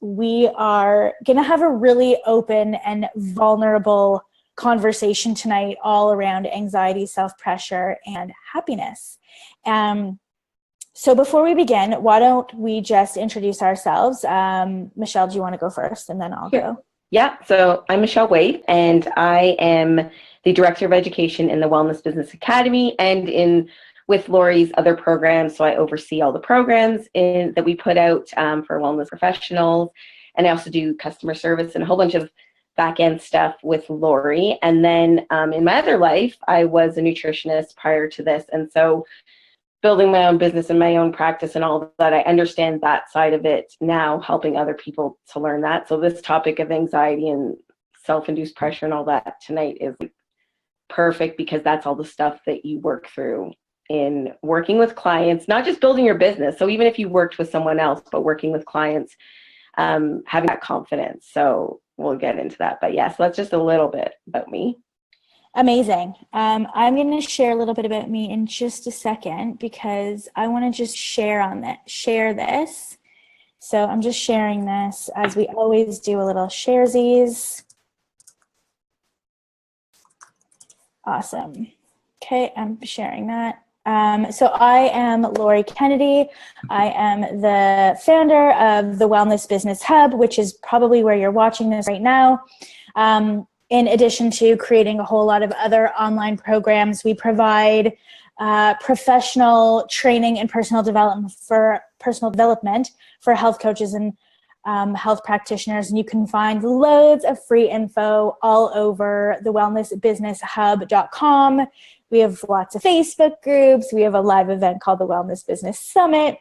we are going to have a really open and vulnerable conversation tonight all around anxiety, self-pressure, and happiness. So before we begin, why don't we just introduce ourselves? Michelle, do you want to go first, and then I'll go? Yeah, so I'm Michelle Waithe, and I am the Director of Education in the Wellness Business Academy and with Lori's other programs. So I oversee all the programs that we put out for wellness professionals, and I also do customer service and a whole bunch of back-end stuff with Lori. And then in my other life, I was a nutritionist prior to this, and so building my own business and my own practice and all that, I understand that side of it now, helping other people to learn that. So this topic of anxiety and self-induced pressure and all that tonight is perfect, because that's all the stuff that you work through in working with clients, not just building your business. So even if you worked with someone else, but working with clients, having that confidence. So we'll get into that. But yes, that's just a little bit about me. Amazing. I'm going to share a little bit about me in just a second, because I want to just share this. So I'm just sharing this, as we always do, a little sharesies. Awesome. Okay, I'm sharing that. So I am Lori Kennedy. I am the founder of the Wellness Business Hub, which is probably where you're watching this right now. In addition to creating a whole lot of other online programs, we provide professional training and personal development for health coaches and health practitioners. And you can find loads of free info all over the wellnessbusinesshub.com. We have lots of Facebook groups. We have a live event called the Wellness Business Summit.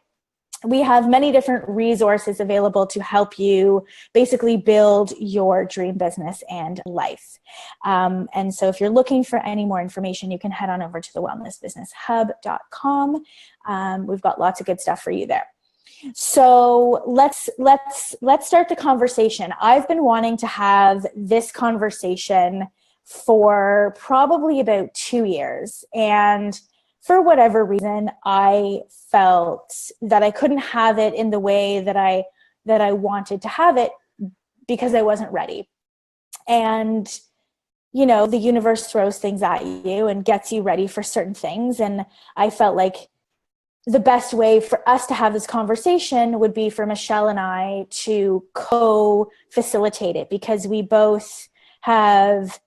We have many different resources available to help you basically build your dream business and life. And so if you're looking for any more information, you can head on over to the wellnessbusinesshub.com. We've got lots of good stuff for you there. So let's start the conversation. I've been wanting to have this conversation for probably about 2 years, and for whatever reason, I felt that I couldn't have it in the way that I wanted to have it, because I wasn't ready. And, you know, the universe throws things at you and gets you ready for certain things. And I felt like the best way for us to have this conversation would be for Michelle and I to co-facilitate it, because we both have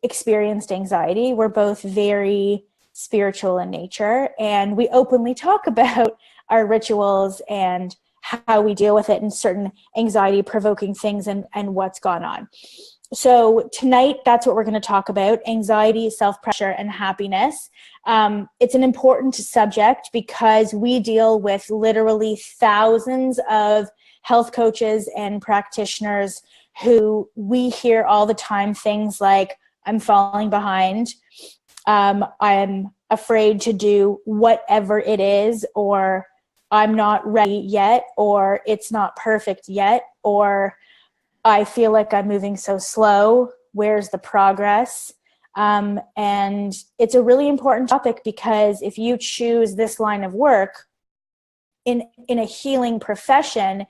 experienced anxiety. We're both very spiritual in nature, and we openly talk about our rituals and how we deal with it and certain anxiety provoking things and what's gone on. So tonight, that's what we're going to talk about: anxiety, self-pressure, and happiness. It's an important subject because we deal with literally thousands of health coaches and practitioners who we hear all the time things like, I'm falling behind, I'm afraid to do whatever it is, or I'm not ready yet, or it's not perfect yet, or I feel like I'm moving so slow. Where's the progress? And it's a really important topic, because if you choose this line of work in a healing profession,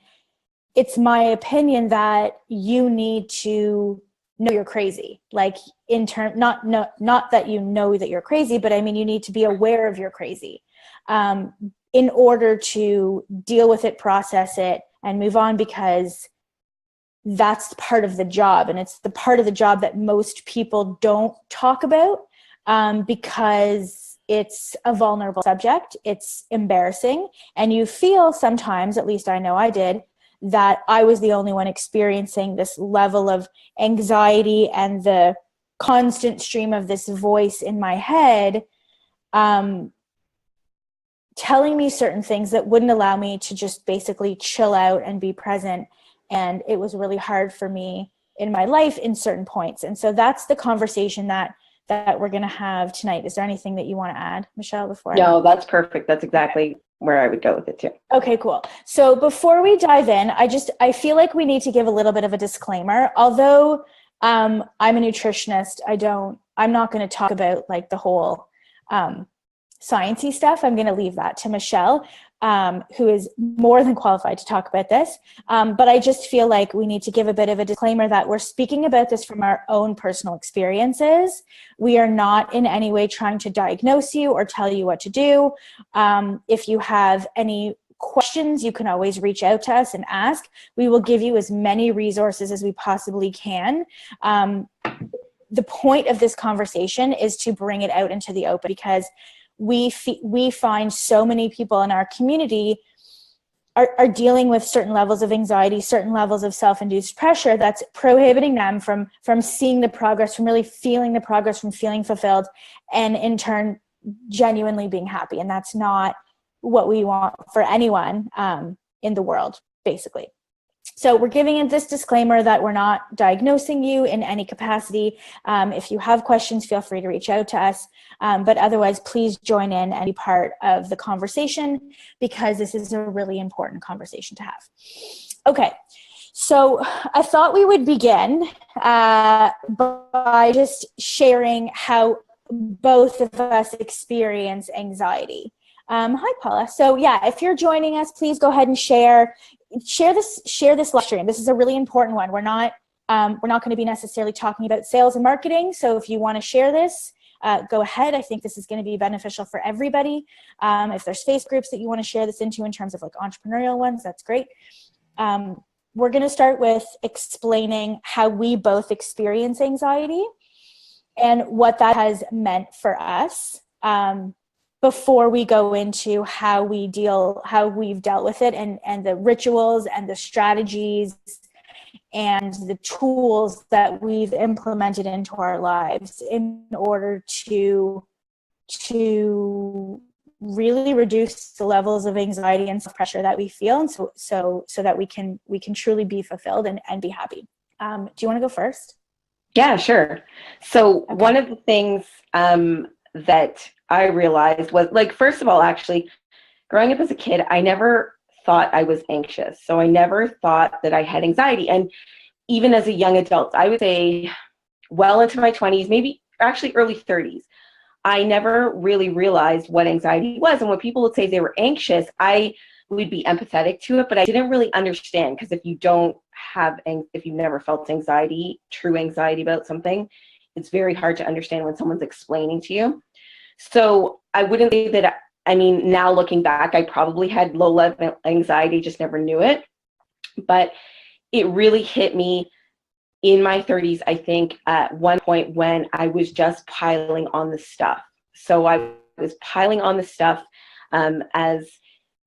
it's my opinion that you need to know you're crazy. Like, not that you know that you're crazy, but I mean, you need to be aware of you're crazy in order to deal with it, process it, and move on, because that's part of the job. And it's the part of the job that most people don't talk about, because it's a vulnerable subject. It's embarrassing. And you feel sometimes, at least I know I did, that I was the only one experiencing this level of anxiety and the constant stream of this voice in my head telling me certain things that wouldn't allow me to just basically chill out and be present. And it was really hard for me in my life in certain points. And so that's the conversation that we're going to have tonight. Is there anything that you want to add, Michelle, before? No, that's perfect. That's exactly where I would go with it too. Okay, cool. So before we dive in, I feel like we need to give a little bit of a disclaimer. Although I'm a nutritionist, I'm not going to talk about like the whole sciencey stuff. I'm going to leave that to Michelle. who is more than qualified to talk about this. But I just feel like we need to give a bit of a disclaimer that we're speaking about this from our own personal experiences. We are not in any way trying to diagnose you or tell you what to do. If you have any questions, you can always reach out to us and ask. We will give you as many resources as we possibly can. The point of this conversation is to bring it out into the open, because we find so many people in our community are dealing with certain levels of anxiety, certain levels of self-induced pressure that's prohibiting them from seeing the progress, from really feeling the progress, from feeling fulfilled, and in turn genuinely being happy. And that's not what we want for anyone in the world, basically. So we're giving it this disclaimer that we're not diagnosing you in any capacity. If you have questions, feel free to reach out to us. But otherwise, please join in and be part of the conversation, because this is a really important conversation to have. Okay, so I thought we would begin by just sharing how both of us experience anxiety. Hi, Paula. So yeah, if you're joining us, please go ahead and share this live stream. This is a really important one. We're not going to be necessarily talking about sales and marketing. So if you want to share this, go ahead. I think this is going to be beneficial for everybody. If there's face groups that you want to share this into in terms of like entrepreneurial ones, that's great. We're going to start with explaining how we both experience anxiety and what that has meant for us. Before we go into how we've dealt with it, and the rituals and the strategies and the tools that we've implemented into our lives in order to really reduce the levels of anxiety and pressure that we feel, and so that we can truly be fulfilled and be happy. Do you want to go first? Yeah, sure. So okay. One of the things that I realized was, like, first of all, actually, growing up as a kid, I never thought I was anxious. So I never thought that I had anxiety. And even as a young adult, I would say well into my 20s, maybe actually early 30s, I never really realized what anxiety was. And when people would say they were anxious, I would be empathetic to it, but I didn't really understand, because if you've never felt anxiety, true anxiety about something, it's very hard to understand when someone's explaining to you. So I wouldn't say that, now looking back, I probably had low level anxiety, just never knew it. But it really hit me in my 30s, I think, at one point when I was just piling on the stuff. So I was piling on the stuff as,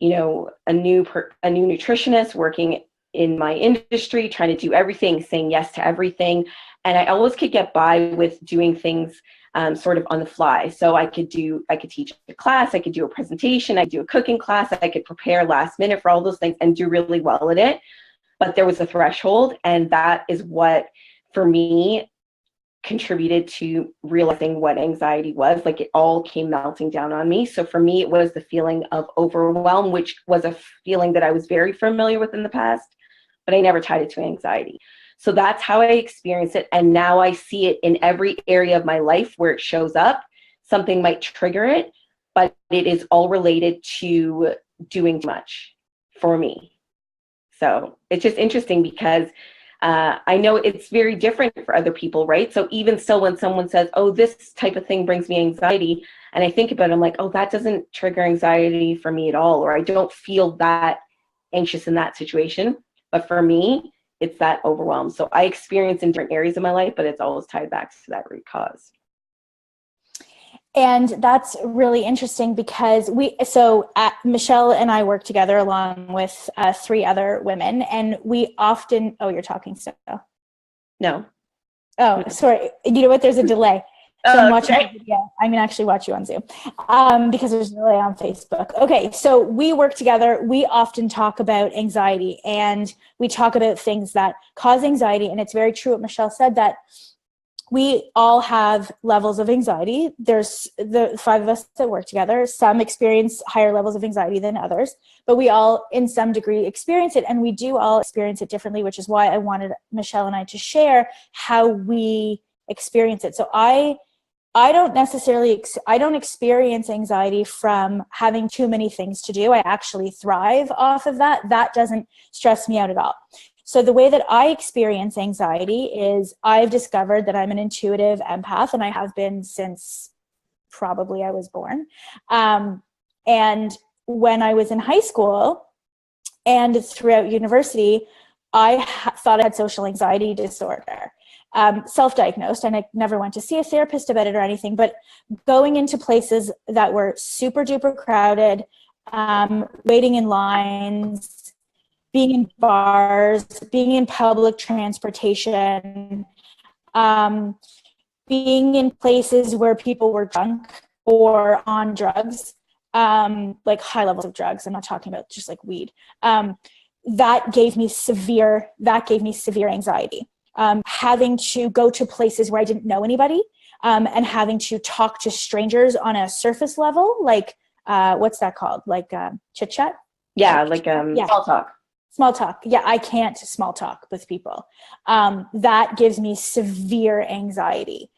a new nutritionist working in my industry, trying to do everything, saying yes to everything. And I always could get by with doing things sort of on the fly. So I could teach a class, I could do a presentation, I could do a cooking class, I could prepare last minute for all those things and do really well at it. But there was a threshold, and that is what, for me, contributed to realizing what anxiety was. Like, it all came melting down on me. So for me, it was the feeling of overwhelm, which was a feeling that I was very familiar with in the past, but I never tied it to anxiety. So that's how I experienced it. And now I see it in every area of my life where it shows up. Something might trigger it, but it is all related to doing too much for me. So it's just interesting, because I know it's very different for other people, right? So even still, when someone says, oh, this type of thing brings me anxiety, and I think about it, I'm like, oh, that doesn't trigger anxiety for me at all, or I don't feel that anxious in that situation. But for me, it's that overwhelm. So I experience in different areas of my life, but it's always tied back to that root cause. And that's really interesting, because Michelle and I work together along with 3 other women, and we often, oh, you're talking still. No. Oh, sorry. You know what? There's a delay. So I'm watching the video. I'm going to actually watch you on Zoom because there's a delay on Facebook. Okay, so we work together. We often talk about anxiety, and we talk about things that cause anxiety. And it's very true what Michelle said, that we all have levels of anxiety. There's the 5 of us that work together. Some experience higher levels of anxiety than others, but we all, in some degree, experience it, and we do all experience it differently, which is why I wanted Michelle and I to share how we experience it. So I I don't experience anxiety from having too many things to do. I actually thrive off of that. That doesn't stress me out at all. So the way that I experience anxiety is I've discovered that I'm an intuitive empath, and I have been since probably I was born. And when I was in high school and throughout university, I thought I had social anxiety disorder. Self-diagnosed, and I never went to see a therapist about it or anything, but going into places that were super duper crowded, waiting in lines, being in bars, being in public transportation, being in places where people were drunk or on drugs, like high levels of drugs. I'm not talking about just like weed. That gave me severe anxiety. Having to go to places where I didn't know anybody, and having to talk to strangers on a surface level, like what's that called? Like chit chat? Yeah, like small talk. Small talk. Yeah, I can't small talk with people. That gives me severe anxiety.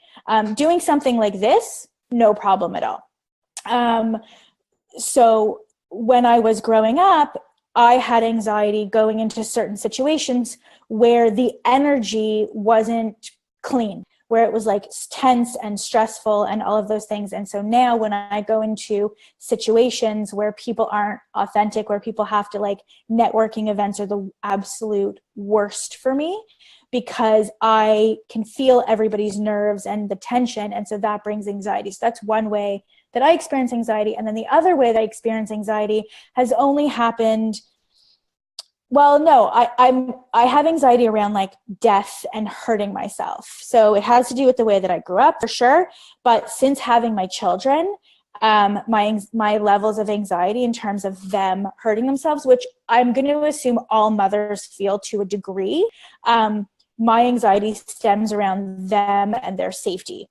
Doing something like this, no problem at all. So when I was growing up, I had anxiety going into certain situations where the energy wasn't clean, where it was like tense and stressful and all of those things. And so now when I go into situations where people aren't authentic, where people have to, like, networking events are the absolute worst for me, because I can feel everybody's nerves and the tension. And so that brings anxiety. So that's one way that I experience anxiety. And then the other way that I experience anxiety has only happened, well, no, I have anxiety around like death and hurting myself. So it has to do with the way that I grew up, for sure. But since having my children, my levels of anxiety in terms of them hurting themselves, which I'm going to assume all mothers feel to a degree, my anxiety stems around them and their safety.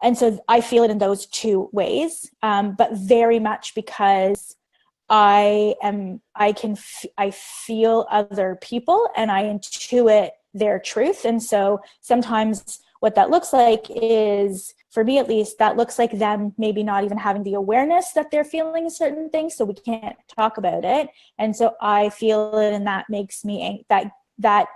And so I feel it in those two ways, but very much because I feel other people and I intuit their truth. And so sometimes what that looks like is, for me at least, that looks like them maybe not even having the awareness that they're feeling certain things, so we can't talk about it. And so I feel it, and that makes me, that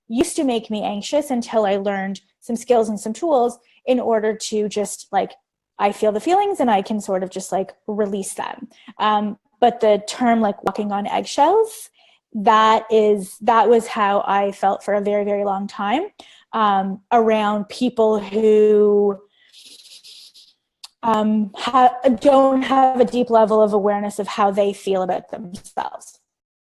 used to make me anxious until I learned some skills and some tools in order to just, like, I feel the feelings and I can sort of just like release them. But the term like walking on eggshells, that was how I felt for a very, very long time, around people who don't have a deep level of awareness of how they feel about themselves.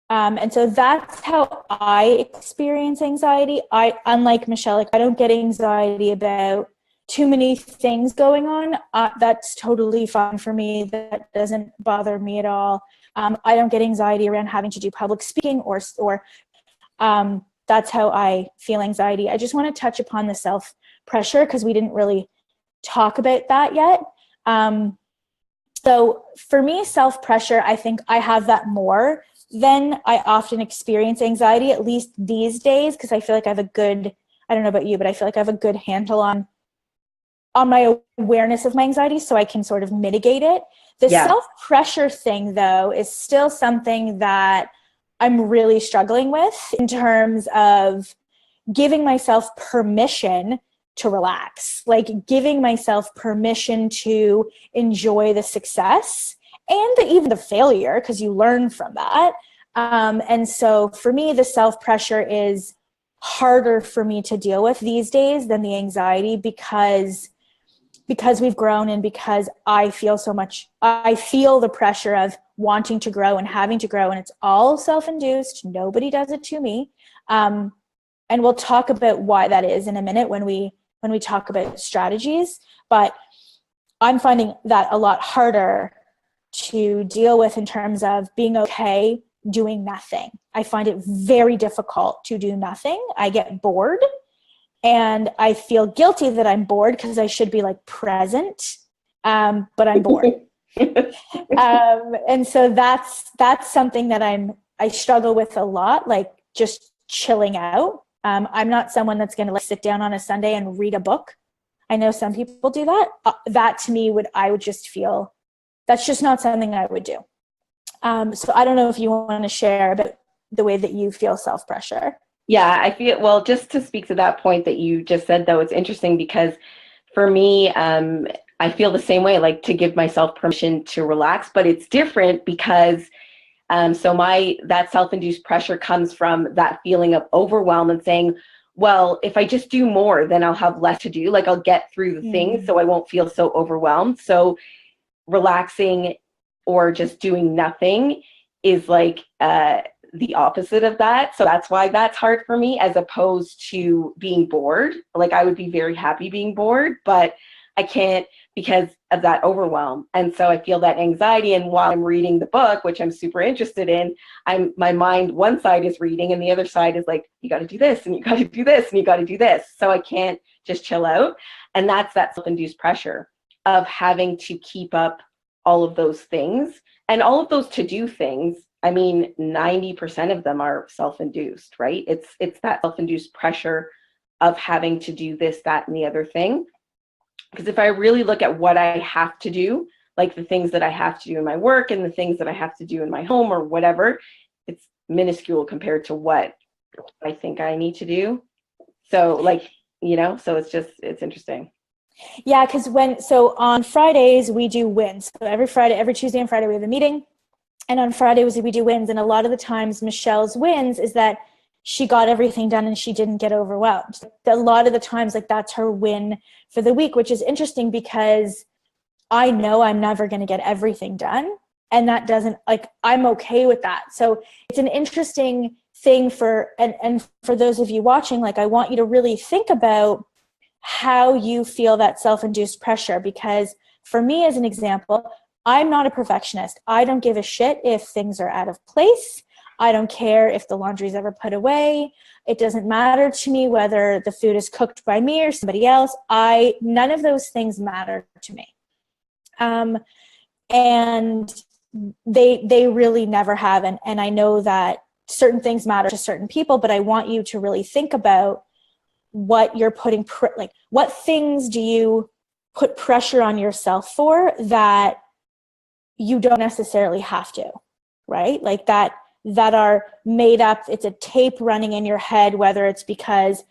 And so that's how I experience anxiety. Unlike Michelle, like, I don't get anxiety about too many things going on. That's totally fine for me. That doesn't bother me at all. I don't get anxiety around having to do public speaking or that's how I feel anxiety. I just want to touch upon the self-pressure because we didn't really talk about that yet. So for me, self-pressure, I think I have that more than I often experience anxiety, at least these days, because I feel like I have a good, I don't know about you, but I feel like I have a good handle on my awareness of my anxiety, so I can sort of mitigate it. The self-pressure thing, though, is still something that I'm really struggling with in terms of giving myself permission to relax, like giving myself permission to enjoy the success and even the failure, because you learn from that. And so for me, the self-pressure is harder for me to deal with these days than the anxiety, because we've grown and because I feel the pressure of wanting to grow and having to grow, and it's all self-induced. Nobody does it to me. And we'll talk about why that is in a minute when we talk about strategies, but I'm finding that a lot harder to deal with in terms of being okay doing nothing. I find it very difficult to do nothing. I get bored. And I feel guilty that I'm bored because I should be like present, but I'm bored. And so that's something that I struggle with a lot, like just chilling out. I'm not someone that's going to like sit down on a Sunday and read a book. I know some people do that. That to me I would just feel that's just not something I would do. So I don't know if you want to share about the way that you feel self-pressure. Yeah, I feel, well, just to speak to that point that you just said, though, it's interesting because for me, I feel the same way, like to give myself permission to relax, but it's different because that self-induced pressure comes from that feeling of overwhelm and saying, well, if I just do more, then I'll have less to do. Like I'll get through the things, so I won't feel so overwhelmed. So relaxing or just doing nothing is like the opposite of that. So that's why that's hard for me, as opposed to being bored. Like I would be very happy being bored, but I can't because of that overwhelm. And so I feel that anxiety. And while I'm reading the book, which I'm super interested in, my mind, one side is reading and the other side is like, you got to do this and you got to do this and you got to do this. So I can't just chill out. And that's that self-induced pressure of having to keep up all of those things and all of those to-do things. I mean, 90% of them are self-induced, right? It's that self-induced pressure of having to do this, that, and the other thing. Because if I really look at what I have to do, like the things that I have to do in my work and the things that I have to do in my home or whatever, it's minuscule compared to what I think I need to do. So like, so it's interesting. Yeah, because on Fridays we do wins. So every Tuesday and Friday we have a meeting. And on Fridays we do wins. And a lot of the times Michelle's wins is that she got everything done and she didn't get overwhelmed. A lot of the times, like that's her win for the week, which is interesting because I know I'm never going to get everything done. And that doesn't, like, I'm okay with that. So it's an interesting thing and for those of you watching, like I want you to really think about how you feel that self-induced pressure, because for me, as an example, I'm not a perfectionist. I don't give a shit if things are out of place. I don't care if the laundry's ever put away. It doesn't matter to me whether the food is cooked by me or somebody else. None of those things matter to me. And they really never have. And I know that certain things matter to certain people, but I want you to really think about what you're putting, what things do you put pressure on yourself for that you don't necessarily have to, right? Like that are made up. It's a tape running in your head, whether it's because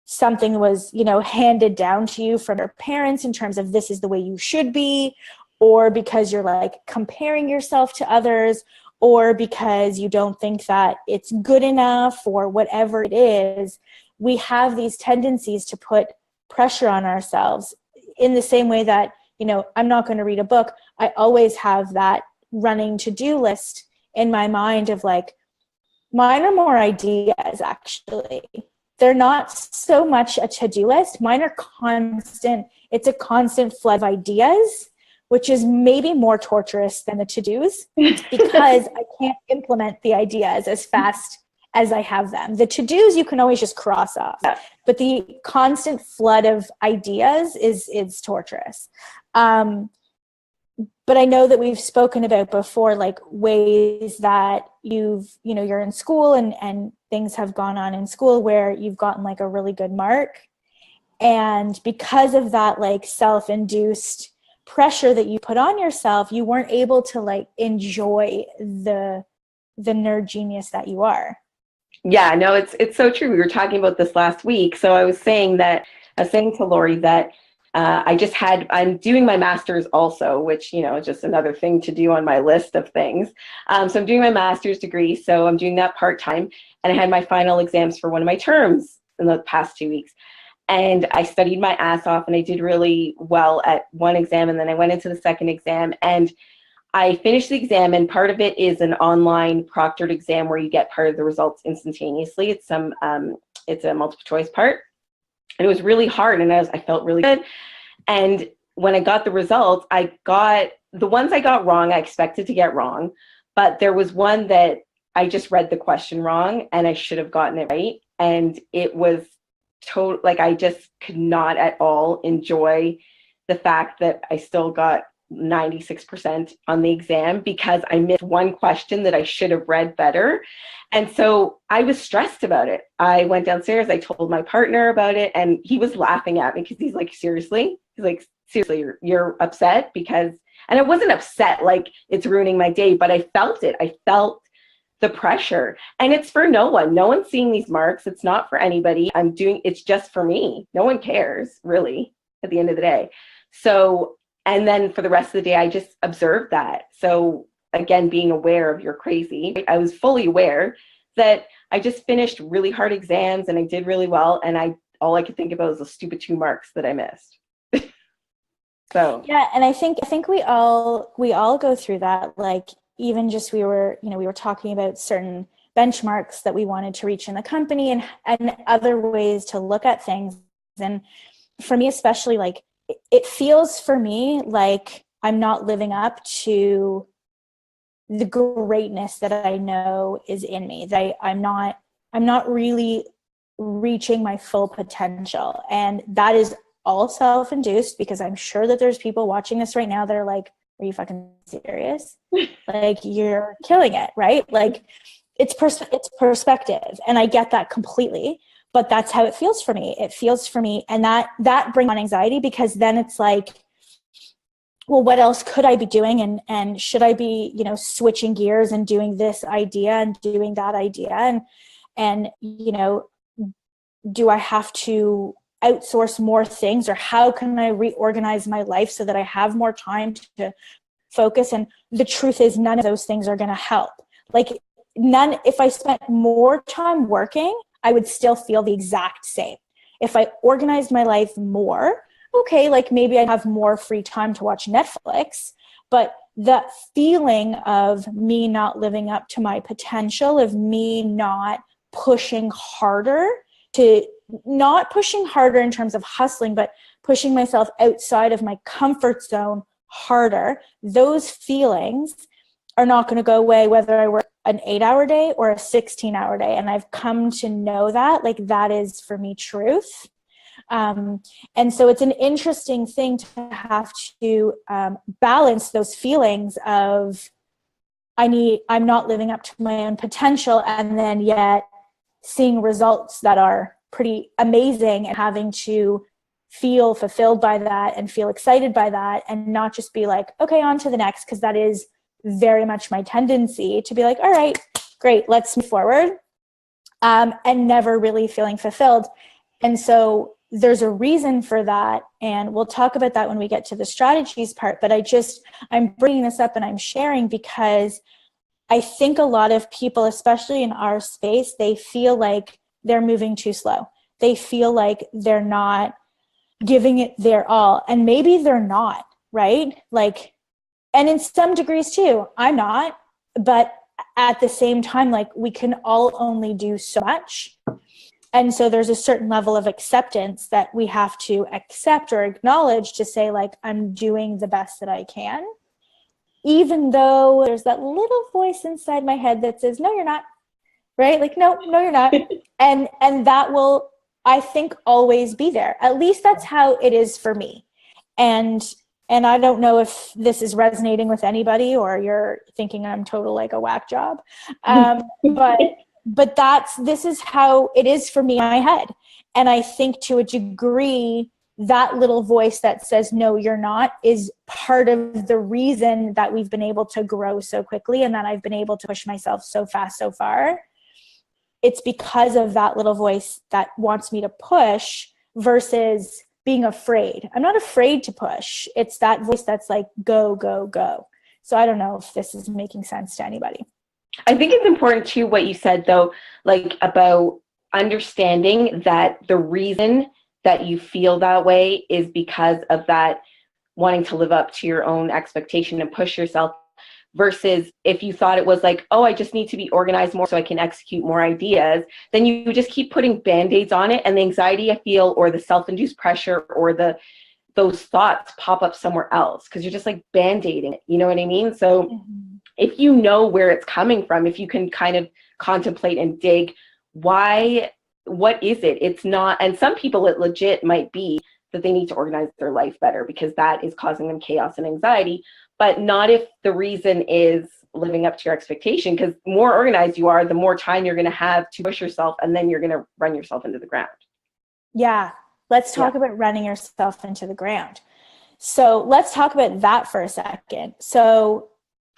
something was, handed down to you from your parents in terms of this is the way you should be, or because you're like comparing yourself to others, or because you don't think that it's good enough, or whatever it is. We have these tendencies to put pressure on ourselves in the same way that, I'm not going to read a book. I always have that running to-do list in my mind of like, mine are more ideas, actually. They're not so much a to-do list. Mine are constant. It's a constant flood of ideas, which is maybe more torturous than the to-dos because I can't implement the ideas as fast as I have them. The to-dos you can always just cross off, but the constant flood of ideas is torturous. But I know that we've spoken about before, like ways that you're in school and things have gone on in school where you've gotten like a really good mark. And because of that, like self-induced pressure that you put on yourself, you weren't able to like enjoy the nerd genius that you are. Yeah, no, it's so true. We were talking about this last week. So I was saying to Lori that I'm doing my master's also, which, is just another thing to do on my list of things. So I'm doing my master's degree. So I'm doing that part-time. And I had my final exams for one of my terms in the past 2 weeks. And I studied my ass off and I did really well at one exam. And then I went into the second exam and I finished the exam, and part of it is an online proctored exam where you get part of the results instantaneously. It's a multiple choice part. And it was really hard, and I felt really good. And when I got the results, the ones I got wrong, I expected to get wrong, but there was one that I just read the question wrong, and I should have gotten it right. And it was I just could not at all enjoy the fact that I still got 96% on the exam because I missed one question that I should have read better. And so I was stressed about it. I went downstairs, I told my partner about it, and he was laughing at me because he's like, seriously? He's like, seriously, you're upset? Because, and I wasn't upset like it's ruining my day, but I felt it. I felt the pressure, and it's for no one. No one's seeing these marks. It's not for anybody. It's just for me. No one cares really at the end of the day. So, and then for the rest of the day, I just observed that. So again, being aware of you're crazy, I was fully aware that I just finished really hard exams and I did really well. And all I could think about was the stupid 2 marks that I missed. So yeah, and I think we all go through that. Like, even just we were talking about certain benchmarks that we wanted to reach in the company, and other ways to look at things. And for me especially, like, it feels for me like I'm not living up to the greatness that I know is in me, that I'm not really reaching my full potential. And that is all self-induced, because I'm sure that there's people watching this right now that are like, are you fucking serious? Like, you're killing it, right? Like, it's perspective, and I get that completely. But that's how it feels for me. It feels for me. And that brings on anxiety, because then it's like, well, what else could I be doing? And should I be, switching gears and doing this idea and doing that idea? And do I have to outsource more things, or how can I reorganize my life so that I have more time to focus? And the truth is, none of those things are going to help. Like, none. If I spent more time working, I would still feel the exact same. If I organized my life more, okay, like maybe I'd have more free time to watch Netflix, but that feeling of me not living up to my potential, of me not pushing harder, not pushing harder in terms of hustling, but pushing myself outside of my comfort zone harder, those feelings are not going to go away whether I work an 8-hour day or a 16-hour day. And I've come to know that, like, that is for me truth. And so it's an interesting thing to have to balance those feelings of I'm not living up to my own potential, and then yet seeing results that are pretty amazing, and having to feel fulfilled by that and feel excited by that, and not just be like, okay, on to the next, because that is very much my tendency to be like, all right, great, let's move forward, and never really feeling fulfilled. And so there's a reason for that, and we'll talk about that when we get to the strategies part. But I'm bringing this up and I'm sharing because I think a lot of people, especially in our space, they feel like they're moving too slow. They feel like they're not giving it their all, and maybe they're not, right? Like, and in some degrees too, I'm not, but at the same time, like, we can all only do so much. And so there's a certain level of acceptance that we have to accept or acknowledge, to say, like, I'm doing the best that I can, even though there's that little voice inside my head that says, no, you're not, right? Like, no, you're not. And that will, I think, always be there. At least that's how it is for me. And I don't know if this is resonating with anybody, or you're thinking I'm total like a whack job. But this is how it is for me in my head. And I think, to a degree, that little voice that says, no, you're not, is part of the reason that we've been able to grow so quickly, and that I've been able to push myself so fast so far. It's because of that little voice that wants me to push versus being afraid. I'm not afraid to push. It's that voice that's like, go, go, go. So I don't know if this is making sense to anybody. I think it's important too, what you said though, like, about understanding that the reason that you feel that way is because of that wanting to live up to your own expectation and push yourself, versus if you thought it was like, oh, I just need to be organized more so I can execute more ideas, then you just keep putting band-aids on it, and the anxiety I feel, or the self-induced pressure, or those thoughts pop up somewhere else, because you're just like band-aiding it, you know what I mean? So if you know where it's coming from, if you can kind of contemplate and dig, what is it? It's not, and some people, it legit might be that they need to organize their life better because that is causing them chaos and anxiety, but not if the reason is living up to your expectation, because more organized you are, the more time you're going to have to push yourself, and then you're going to run yourself into the ground. Yeah. Let's talk about running yourself into the ground. So let's talk about that for a second. So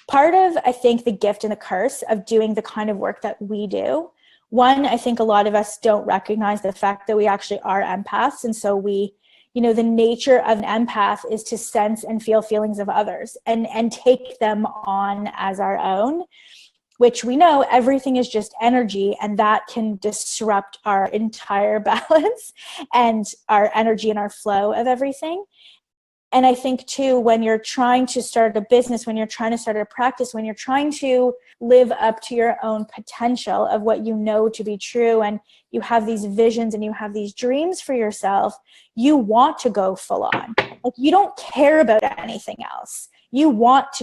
part of, I think, the gift and the curse of doing the kind of work that we do, one, I think a lot of us don't recognize the fact that we actually are empaths. And so we, you know, the nature of an empath is to sense and feel feelings of others and take them on as our own, which we know everything is just energy, and that can disrupt our entire balance and our energy and our flow of everything. And I think too, when you're trying to start a business, when you're trying to start a practice, when you're trying to live up to your own potential of what you know to be true, and you have these visions and you have these dreams for yourself, you want to go full on. Like, you don't care about anything else. You want to do